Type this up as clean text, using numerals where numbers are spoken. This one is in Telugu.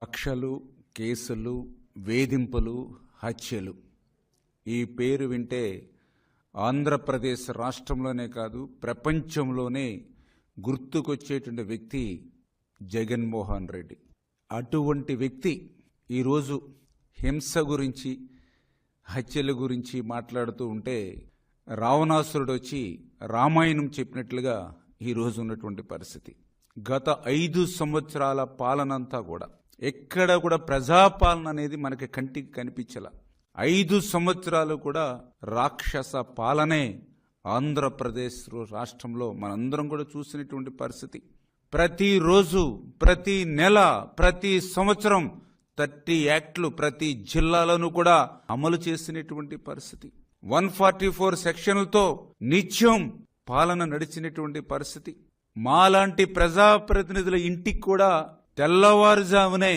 కక్షలు, కేసులు, వేధింపులు, హత్యలు. ఈ పేరు వింటే ఆంధ్రప్రదేశ్ రాష్ట్రంలోనే కాదు ప్రపంచంలోనే గుర్తుకొచ్చేటువంటి వ్యక్తి జగన్మోహన్ రెడ్డి. అటువంటి వ్యక్తి ఈరోజు హింస గురించి, హత్యల గురించి మాట్లాడుతూ ఉంటే రావణాసురుడు వచ్చి రామాయణం చెప్పినట్లుగా ఈరోజు ఉన్నటువంటి పరిస్థితి. గత 5 సంవత్సరాల పాలనంతా కూడా ఎక్కడ కూడా ప్రజాపాలన అనేది మనకి కంటికి కనిపించల. 5 సంవత్సరాలు కూడా రాక్షస పాలనే ఆంధ్రప్రదేశ్ రాష్ట్రంలో మనందరం కూడా చూసినటువంటి పరిస్థితి. ప్రతిరోజు, ప్రతి నెల, ప్రతి సంవత్సరం 30 యాక్ట్లు ప్రతి జిల్లాలోనూ కూడా అమలు చేసినటువంటి పరిస్థితి. 144 సెక్షన్లతో నిత్యం పాలన నడిచినటువంటి పరిస్థితి. మాలాంటి ప్రజాప్రతినిధుల ఇంటికి కూడా తెల్లవారుజామునే